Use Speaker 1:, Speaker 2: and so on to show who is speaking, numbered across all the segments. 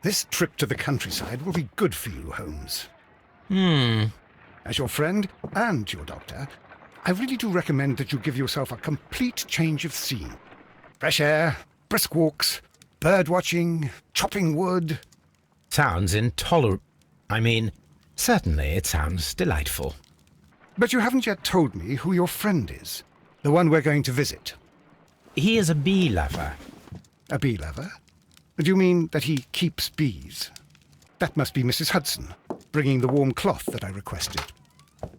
Speaker 1: This trip to the countryside will be good for you, Holmes.
Speaker 2: Hmm.
Speaker 1: As your friend and your doctor, I really do recommend that you give yourself a complete change of scene. Fresh air, brisk walks, bird watching, chopping wood.
Speaker 2: Sounds intolerable. I mean, certainly it sounds delightful.
Speaker 1: But you haven't yet told me who your friend is, the one we're going to visit.
Speaker 2: He is a bee lover.
Speaker 1: A bee lover? Do you mean that he keeps bees? That must be Mrs. Hudson, bringing the warm cloth that I requested.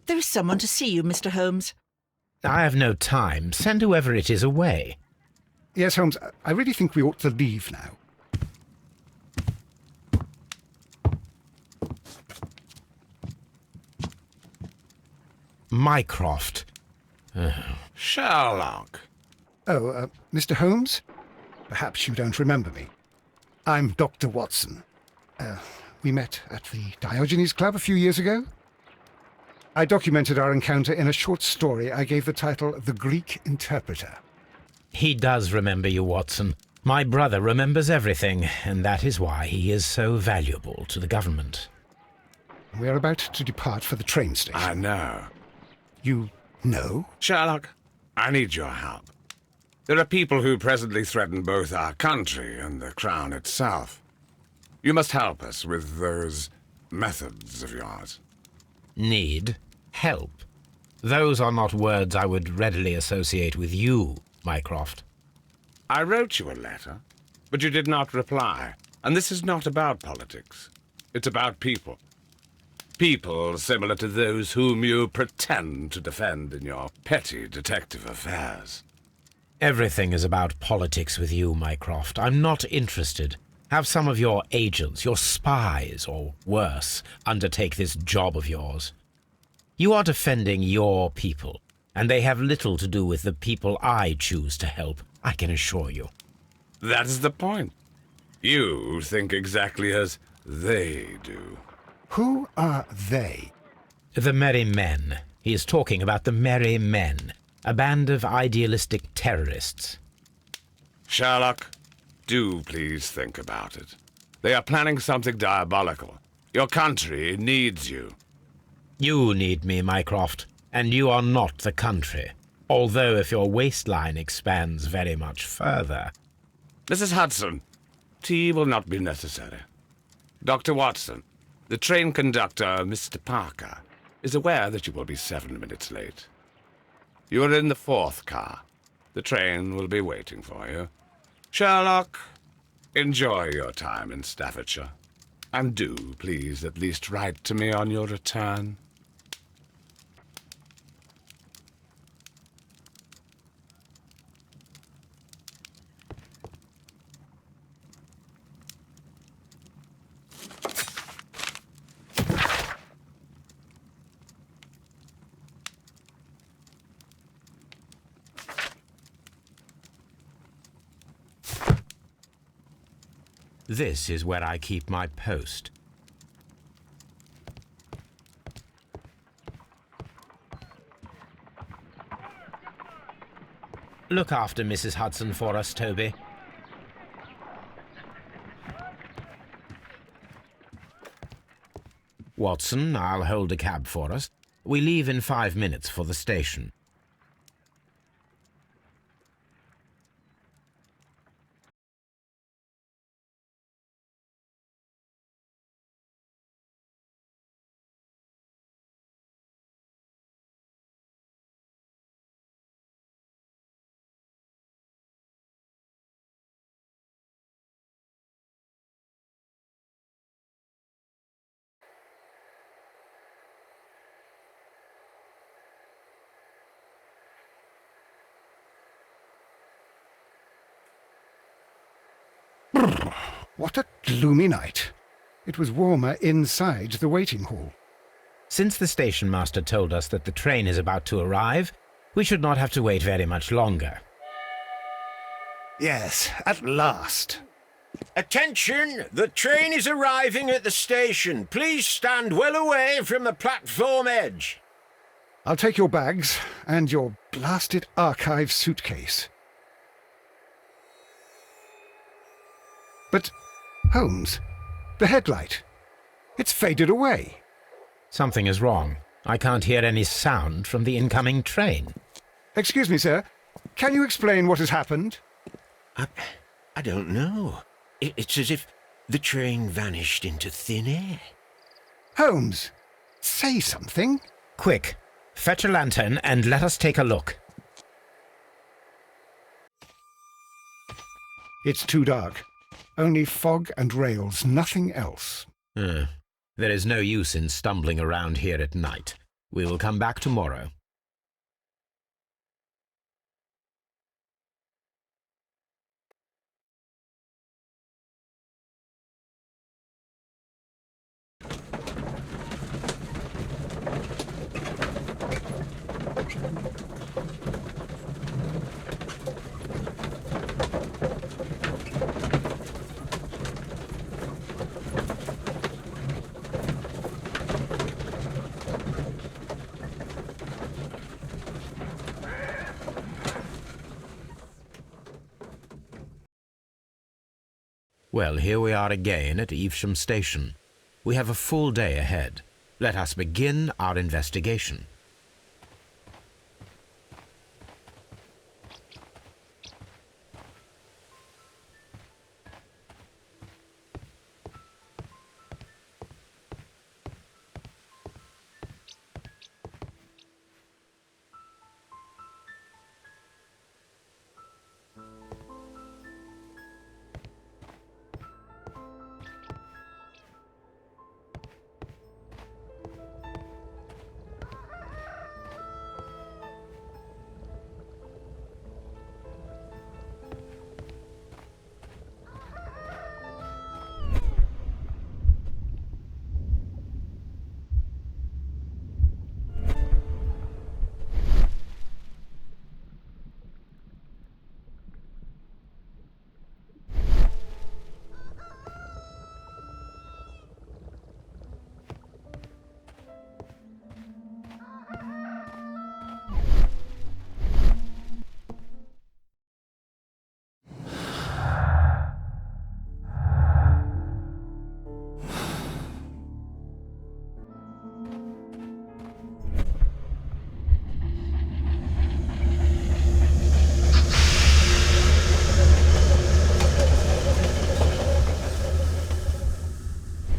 Speaker 3: There is someone to see you, Mr. Holmes.
Speaker 2: I have no time. Send whoever it is away.
Speaker 1: Yes, Holmes, I really think we ought to leave now.
Speaker 2: Mycroft.
Speaker 4: Sherlock.
Speaker 1: Oh, Mr. Holmes? Perhaps you don't remember me. I'm Dr. Watson. We met at the Diogenes Club a few years ago. I documented our encounter in a short story I gave the title The Greek Interpreter.
Speaker 2: He does remember you, Watson. My brother remembers everything, and that is why he is so valuable to the government.
Speaker 1: We're about to depart for the train station.
Speaker 4: I know.
Speaker 1: You know?
Speaker 4: Sherlock, I need your help. There are people who presently threaten both our country and the crown itself. You must help us with those methods of yours.
Speaker 2: Need? Help? Those are not words I would readily associate with you, Mycroft.
Speaker 4: I wrote you a letter, but you did not reply. And this is not about politics. It's about people. People similar to those whom you pretend to defend in your petty detective affairs.
Speaker 2: Everything is about politics with you, Mycroft. I'm not interested. Have some of your agents, your spies, or worse, undertake this job of yours. You are defending your people, and they have little to do with the people I choose to help, I can assure you.
Speaker 4: That is the point. You think exactly as they do.
Speaker 1: Who are they?
Speaker 2: The Merry Men. He is talking about the Merry Men, a band of idealistic terrorists.
Speaker 4: Sherlock, do please think about it. They are planning something diabolical. Your country needs you.
Speaker 2: You need me, Mycroft, and you are not the country. Although if your waistline expands very much further.
Speaker 4: Mrs. Hudson, tea will not be necessary. Dr. Watson, the train conductor, Mr. Parker, is aware that you will be 7 minutes late. You are in the 4th car. The train will be waiting for you. Sherlock, enjoy your time in Staffordshire. And do, please, at least write to me on your return.
Speaker 2: This is where I keep my post. Look after Mrs. Hudson for us, Toby. Watson, I'll hold a cab for us. We leave in 5 minutes for the station.
Speaker 1: What a gloomy night. It was warmer inside the waiting hall.
Speaker 2: Since the station master told us that the train is about to arrive, we should not have to wait very much longer.
Speaker 1: Yes, at last.
Speaker 5: Attention! The train is arriving at the station. Please stand well away from the platform edge.
Speaker 1: I'll take your bags and your blasted archive suitcase. But, Holmes, The headlight. It's faded away.
Speaker 2: Something is wrong. I can't hear any sound from the incoming train.
Speaker 1: Excuse me, sir. Can you explain what has happened?
Speaker 5: I don't know. It's as if the train vanished into thin air.
Speaker 1: Holmes, say something.
Speaker 2: Quick, fetch a lantern and let us take a look.
Speaker 1: It's too dark. Only fog and rails, nothing else.
Speaker 2: There is no use in stumbling around here at night. We will come back tomorrow. Well, here we are again at Evesham Station. We have a full day ahead. Let us begin our investigation.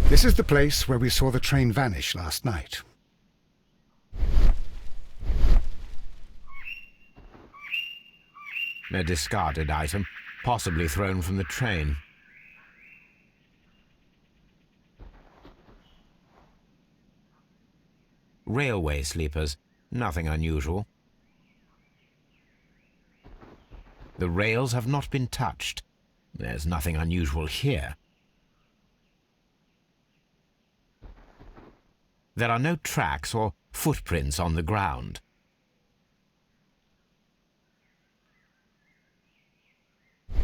Speaker 1: This is the place where we saw the train vanish last night.
Speaker 2: A discarded item, possibly thrown from the train. Railway sleepers, nothing unusual. The rails have not been touched. There's nothing unusual here. There are no tracks or footprints on the ground.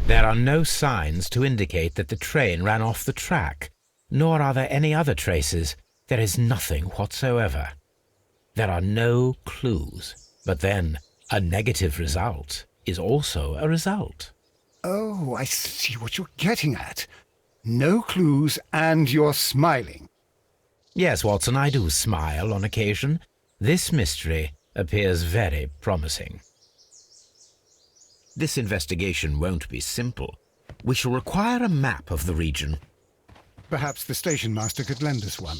Speaker 2: There are no signs to indicate that the train ran off the track, nor are there any other traces. There is nothing whatsoever. There are no clues. But then, a negative result is also a result.
Speaker 1: Oh, I see what you're getting at. No clues and you're smiling.
Speaker 2: Yes, Watson, I do smile on occasion. This mystery appears very promising. This investigation won't be simple. We shall require a map of the region.
Speaker 1: Perhaps the station master could lend us one.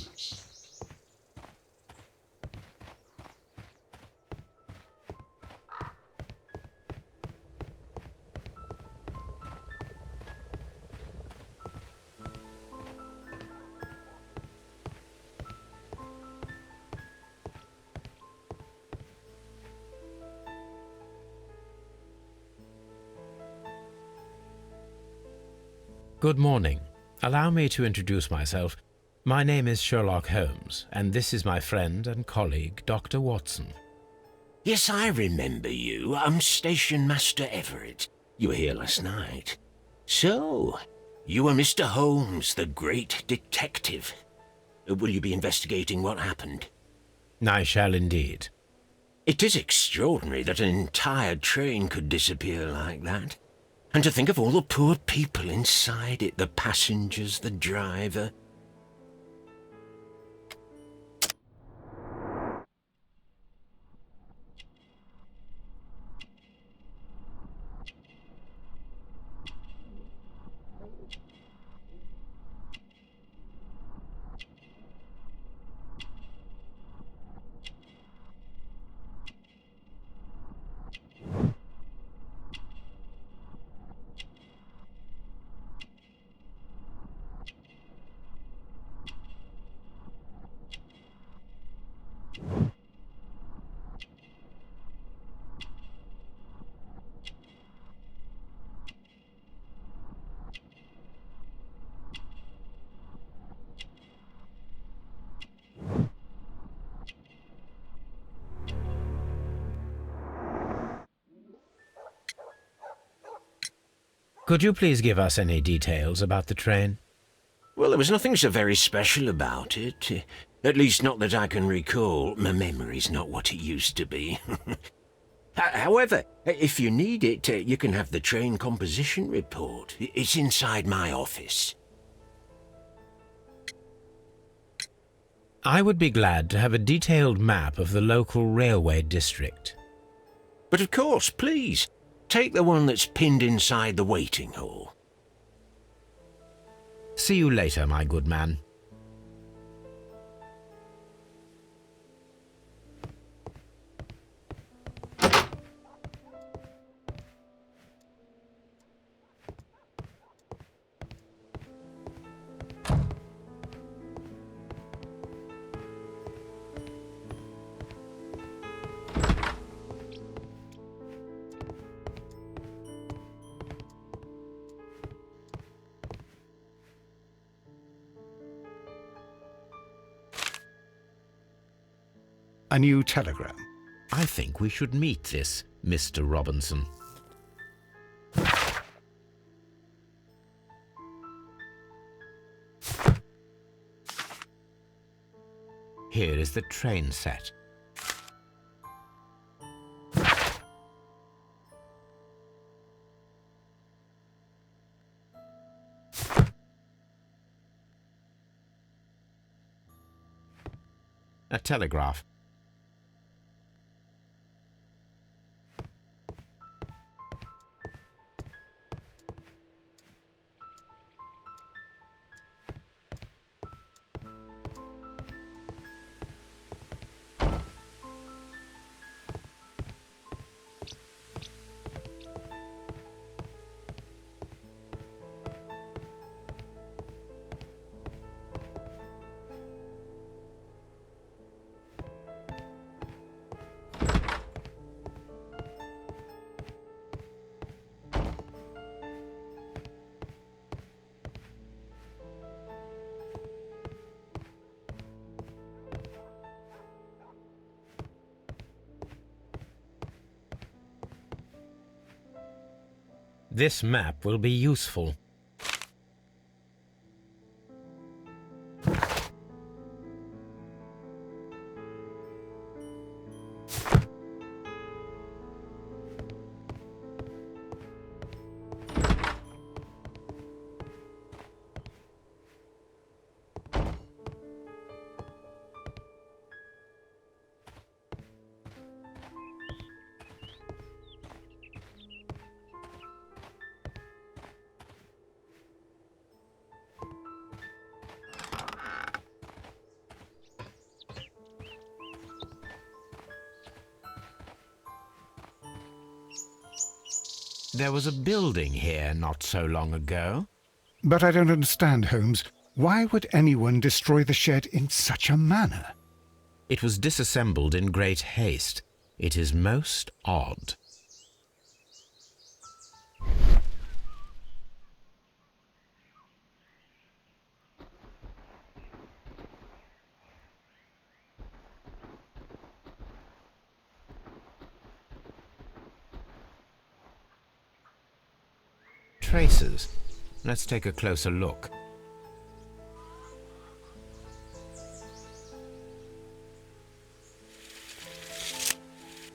Speaker 2: Good morning. Allow me to introduce myself. My name is Sherlock Holmes, and this is my friend and colleague, Dr. Watson.
Speaker 5: Yes, I remember you. I'm Station Master Everett. You were here last night. So, you are Mr. Holmes, the great detective. Will you be investigating what happened?
Speaker 2: I shall indeed.
Speaker 5: It is extraordinary that an entire train could disappear like that. And to think of all the poor people inside it, the passengers, the driver,
Speaker 2: Could you please give us any details about the train?
Speaker 5: Well, there was nothing so very special about it. At least not that I can recall. My memory's not what it used to be. However, if you need it, you can have the train composition report. It's inside my office.
Speaker 2: I would be glad to have a detailed map of the local railway district.
Speaker 5: But of course, please, take the one that's pinned inside the waiting hall.
Speaker 2: See you later, my good man.
Speaker 1: A new telegram.
Speaker 2: I think we should meet this Mr. Robinson. Here is the train set. A telegraph. This map will be useful. There was a building here not so long ago.
Speaker 1: But I don't understand, Holmes. Why would anyone destroy the shed in such a manner?
Speaker 2: It was disassembled in great haste. It is most odd. Traces. Let's take a closer look.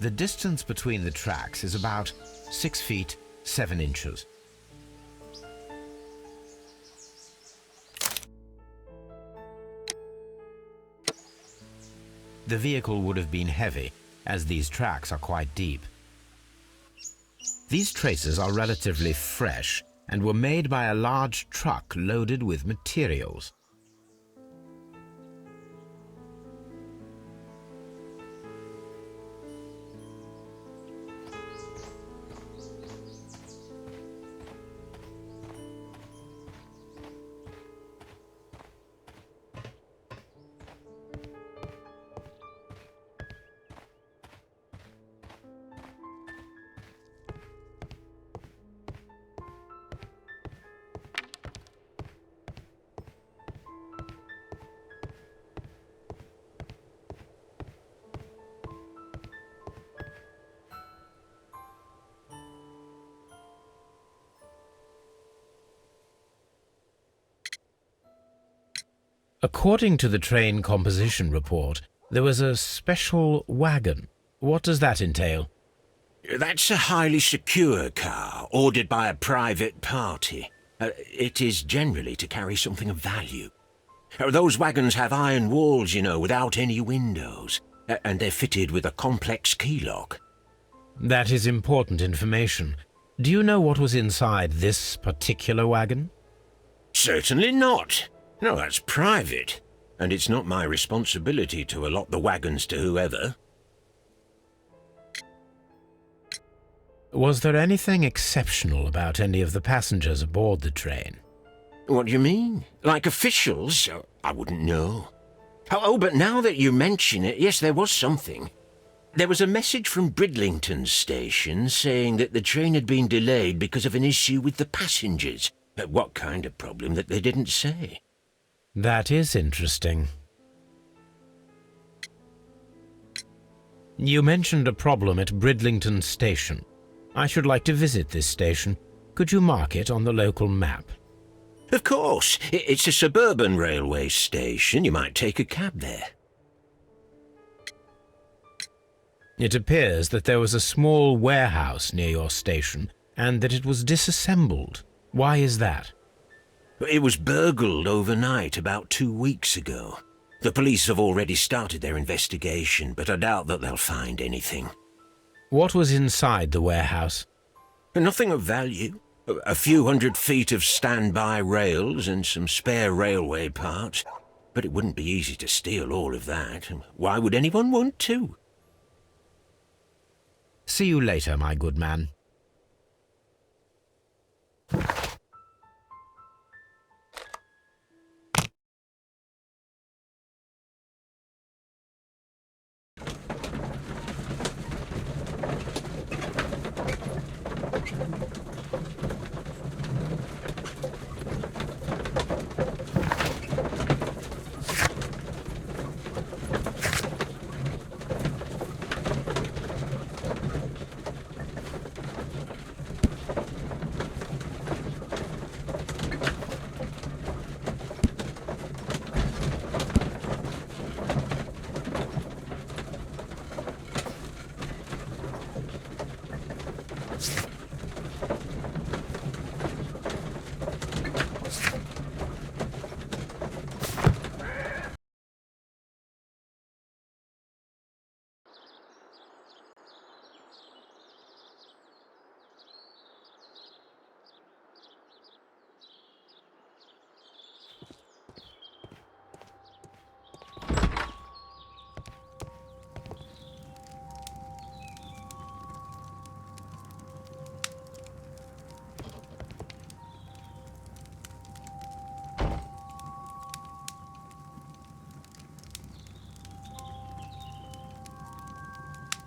Speaker 2: The distance between the tracks is about 6 feet 7 inches. The vehicle would have been heavy, as these tracks are quite deep. These traces are relatively fresh and were made by a large truck loaded with materials. According to the train composition report, there was a special wagon. What does that entail?
Speaker 5: That's a highly secure car, ordered by a private party. It is generally to carry something of value. Those wagons have iron walls, you know, without any windows, and they're fitted with a complex key lock.
Speaker 2: That is important information. Do you know what was inside this particular wagon?
Speaker 5: Certainly not. No, that's private, and it's not my responsibility to allot the wagons to whoever.
Speaker 2: Was there anything exceptional about any of the passengers aboard the train?
Speaker 5: What do you mean? Like officials? I wouldn't know. Oh, but now that you mention it, yes, there was something. There was a message from Bridlington station saying that the train had been delayed because of an issue with the passengers. But what kind of problem that they didn't say?
Speaker 2: That is interesting. You mentioned a problem at Bridlington station. I should like to visit this station. Could you mark it on the local map?
Speaker 5: Of course. It's a suburban railway station. You might take a cab there.
Speaker 2: It appears that there was a small warehouse near your station and that it was disassembled. Why is that?
Speaker 5: It was burgled overnight about 2 weeks ago. The police have already started their investigation, but I doubt that they'll find anything.
Speaker 2: What was inside the warehouse?
Speaker 5: Nothing of value. A few 100 feet of standby rails and some spare railway parts. But it wouldn't be easy to steal all of that. Why would anyone want to?
Speaker 2: See you later, my good man.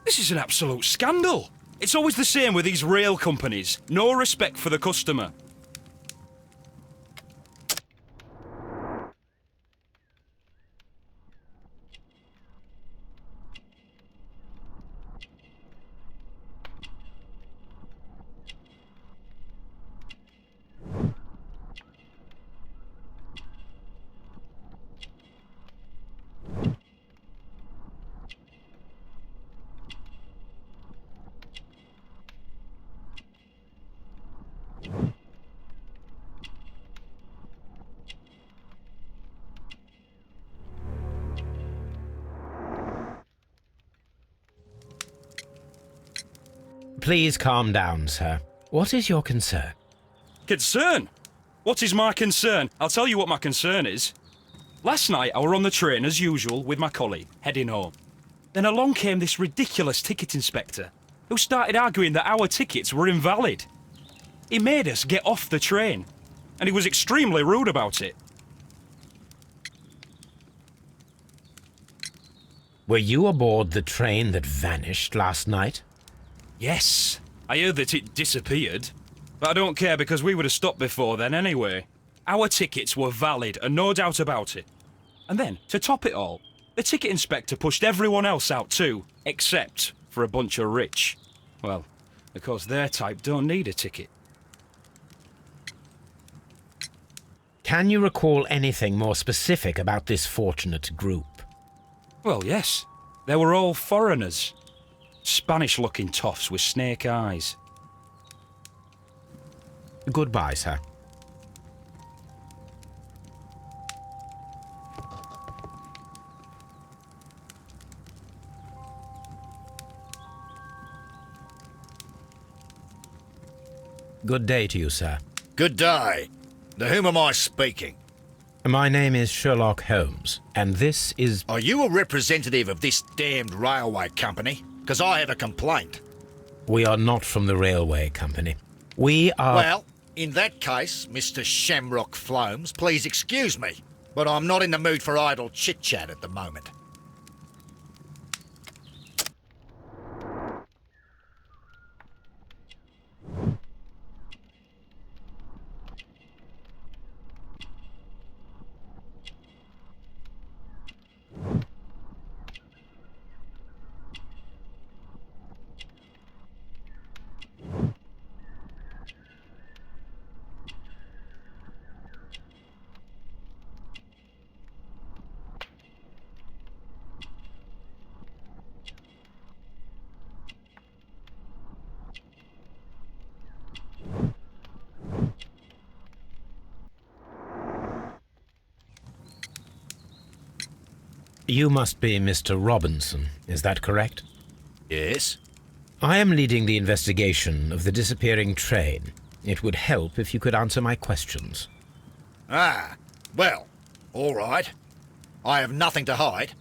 Speaker 6: This is an absolute scandal. It's always the same with these rail companies. No respect for the customer.
Speaker 2: Please calm down, sir. What is your concern?
Speaker 6: Concern? What is my concern? I'll tell you what my concern is. Last night I were on the train as usual with my colleague, heading home. Then along came this ridiculous ticket inspector, who started arguing that our tickets were invalid. He made us get off the train, and he was extremely rude about it.
Speaker 2: Were you aboard the train that vanished last night?
Speaker 6: Yes, I heard that it disappeared. But I don't care because we would have stopped before then anyway. Our tickets were valid and no doubt about it. And then, to top it all, the ticket inspector pushed everyone else out too, except for a bunch of rich. Well, of course their type don't need a ticket.
Speaker 2: Can you recall anything more specific about this fortunate group?
Speaker 6: Well, yes. They were all foreigners. Spanish-looking toffs with snake eyes.
Speaker 2: Goodbye, sir. Good day to you, sir.
Speaker 7: Good day. To whom am I speaking?
Speaker 2: My name is Sherlock Holmes, and this is...
Speaker 7: Are you a representative of this damned railway company? Because I have a complaint.
Speaker 2: We are not from the railway company. We are...
Speaker 7: Well, in that case, Mr. Shamrock Flomes, please excuse me, but I'm not in the mood for idle chit-chat at the moment.
Speaker 2: You must be Mr. Robinson, is that correct?
Speaker 7: Yes?
Speaker 2: I am leading the investigation of the disappearing train. It would help if you could answer my questions.
Speaker 7: Ah, well, all right. I have nothing to hide.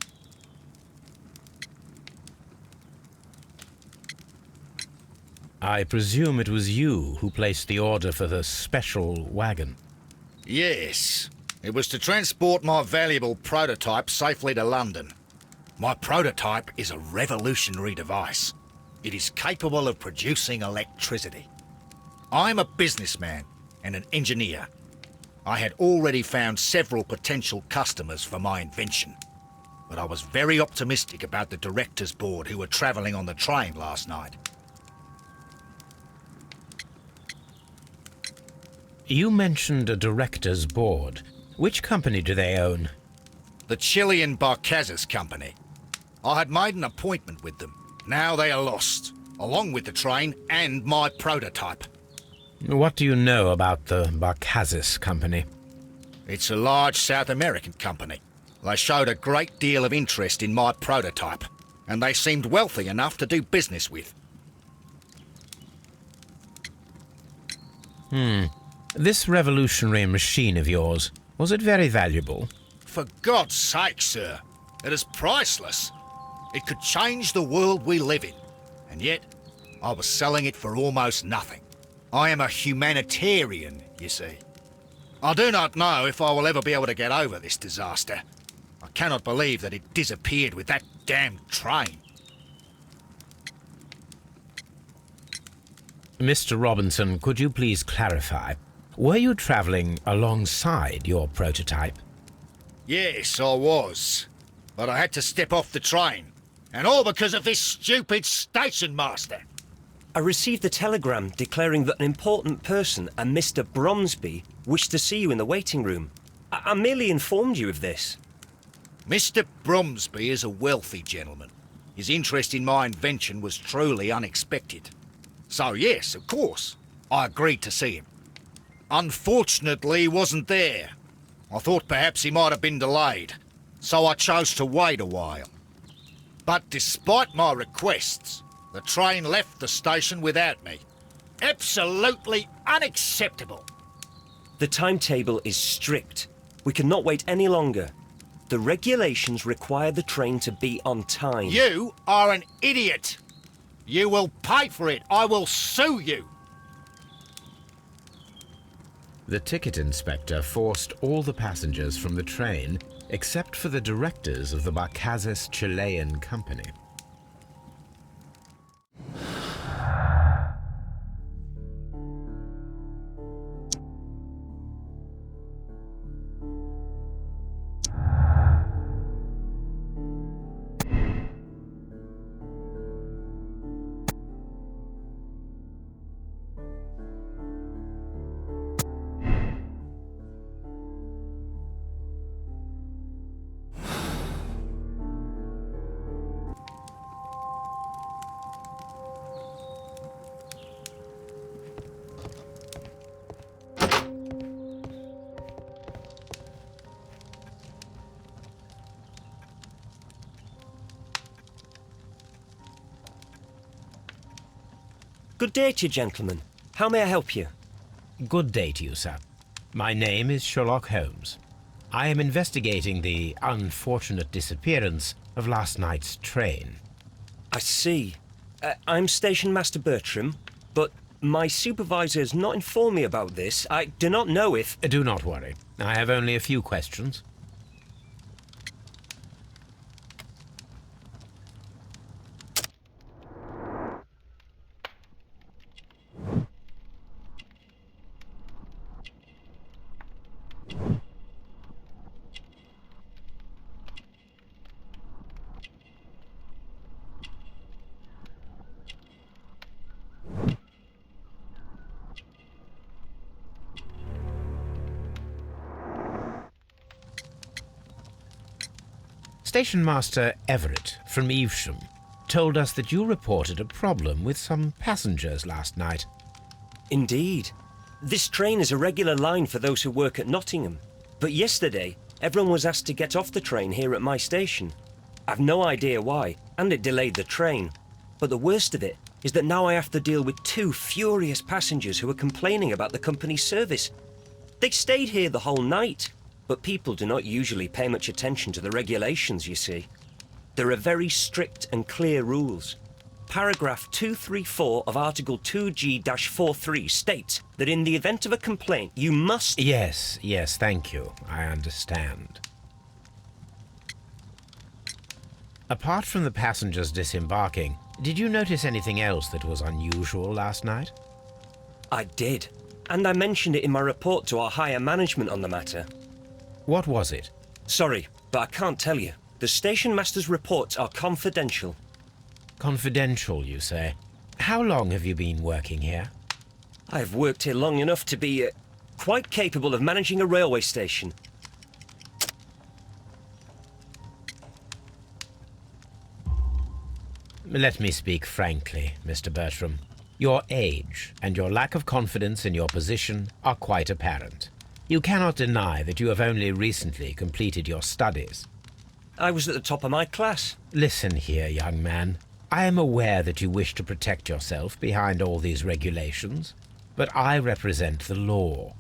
Speaker 2: I presume it was you who placed the order for the special wagon.
Speaker 7: Yes. It was to transport my valuable prototype safely to London. My prototype is a revolutionary device. It is capable of producing electricity. I'm a businessman and an engineer. I had already found several potential customers for my invention, but I was very optimistic about the directors' board who were travelling on the train last night.
Speaker 2: You mentioned a director's board. Which company do they own?
Speaker 7: The Chilean Barcazas Company. I had made an appointment with them. Now they are lost, along with the train and my prototype.
Speaker 2: What do you know about the Barcazas Company?
Speaker 7: It's a large South American company. They showed a great deal of interest in my prototype, and they seemed wealthy enough to do business with.
Speaker 2: This revolutionary machine of yours, was it very valuable?
Speaker 7: For God's sake, sir, it is priceless. It could change the world we live in, and yet I was selling it for almost nothing. I am a humanitarian, you see. I do not know if I will ever be able to get over this disaster. I cannot believe that it disappeared with that damned train.
Speaker 2: Mr. Robinson, could you please clarify? Were you travelling alongside your prototype?
Speaker 7: Yes, I was. But I had to step off the train. And all because of this stupid station master.
Speaker 8: I received a telegram declaring that an important person, a Mr. Bromsby, wished to see you in the waiting room. I merely informed you of this.
Speaker 7: Mr. Bromsby is a wealthy gentleman. His interest in my invention was truly unexpected. So yes, of course, I agreed to see him. Unfortunately, he wasn't there. I thought perhaps he might have been delayed, so I chose to wait a while. But despite my requests, the train left the station without me. Absolutely unacceptable.
Speaker 8: The timetable is strict. We cannot wait any longer. The regulations require the train to be on time.
Speaker 7: You are an idiot. You will pay for it. I will sue you.
Speaker 2: The ticket inspector forced all the passengers from the train except for the directors of the Barcazas Chilean Company.
Speaker 8: Good day to you, gentlemen. How may I help you?
Speaker 2: Good day to you, sir. My name is Sherlock Holmes. I am investigating the unfortunate disappearance of last night's train.
Speaker 8: I see. I'm Station Master Bertram, but my supervisor has not informed me about this. I do not know if...
Speaker 2: Do not worry. I have only a few questions. Station Master Everett from Evesham told us that you reported a problem with some passengers last night.
Speaker 8: Indeed. This train is a regular line for those who work at Nottingham. But yesterday, everyone was asked to get off the train here at my station. I've no idea why, and it delayed the train. But the worst of it is that now I have to deal with 2 furious passengers who are complaining about the company's service. They stayed here the whole night. But people do not usually pay much attention to the regulations, you see. There are very strict and clear rules. Paragraph 234 of Article 2G-43 states that in the event of a complaint, you must...
Speaker 2: Yes, thank you. I understand. Apart from the passengers disembarking, did you notice anything else that was unusual last night?
Speaker 8: I did, and I mentioned it in my report to our higher management on the matter.
Speaker 2: What was it?
Speaker 8: Sorry, but I can't tell you. The station master's reports are confidential.
Speaker 2: Confidential, you say? How long have you been working here?
Speaker 8: I've worked here long enough to be quite capable of managing a railway station.
Speaker 2: Let me speak frankly, Mr. Bertram. Your age and your lack of confidence in your position are quite apparent. You cannot deny that you have only recently completed your studies.
Speaker 8: I was at the top of my class.
Speaker 2: Listen here, young man. I am aware that you wish to protect yourself behind all these regulations, but I represent the law.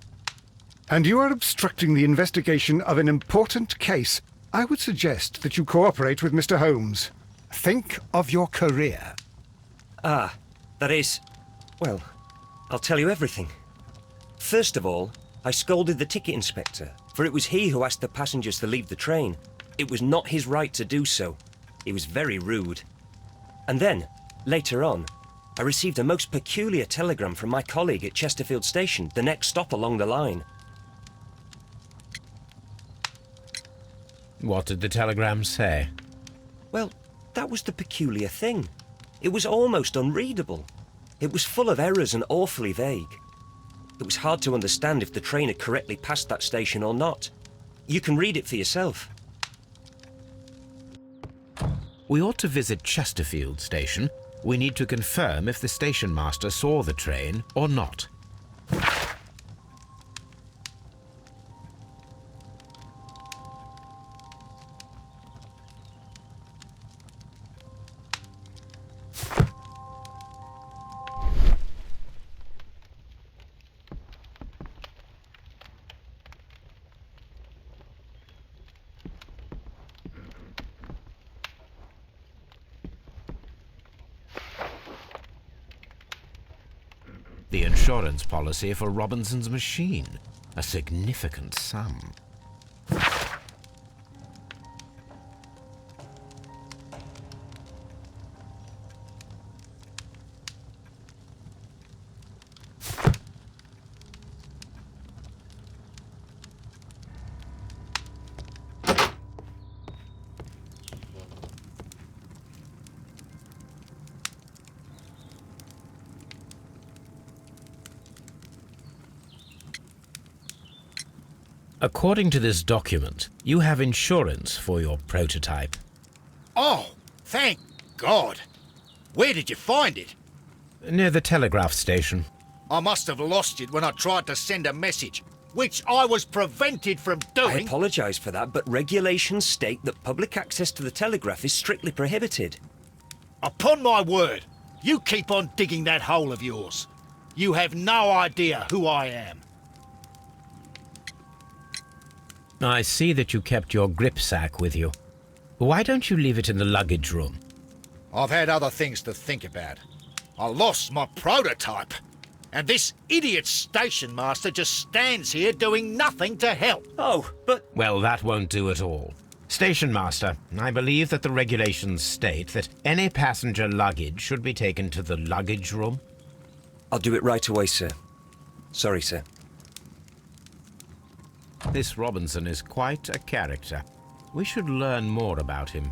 Speaker 1: And you are obstructing the investigation of an important case. I would suggest that you cooperate with Mr. Holmes. Think of your career.
Speaker 8: Ah, that is... Well, I'll tell you everything. First of all, I scolded the ticket inspector, for it was he who asked the passengers to leave the train. It was not his right to do so. He was very rude. And then, later on, I received a most peculiar telegram from my colleague at Chesterfield Station, the next stop along the line.
Speaker 2: What did the telegram say?
Speaker 8: Well, that was the peculiar thing. It was almost unreadable. It was full of errors and awfully vague. It was hard to understand if the train had correctly passed that station or not. You can read it for yourself.
Speaker 2: We ought to visit Chesterfield Station. We need to confirm if the station master saw the train or not. The insurance policy for Robinson's machine. A significant sum. According to this document, you have insurance for your prototype.
Speaker 7: Oh, thank God. Where did you find it?
Speaker 2: Near the telegraph station.
Speaker 7: I must have lost it when I tried to send a message, which I was prevented from
Speaker 8: I
Speaker 7: doing.
Speaker 8: apologise for that, but regulations state that public access to the telegraph is strictly prohibited.
Speaker 7: Upon my word, You keep on digging that hole of yours. You have no idea who I am.
Speaker 2: I see that you kept your gripsack with you. Why don't you leave it in the luggage room?
Speaker 7: I've had other things to think about. I lost my prototype. And this idiot station master just stands here doing nothing to help.
Speaker 8: Oh, but...
Speaker 2: Well, that won't do at all. Station Master, I believe that the regulations state that any passenger luggage should be taken to the luggage room.
Speaker 8: I'll do it right away, sir. Sorry, sir.
Speaker 2: This Robinson is quite a character. We should learn more about him.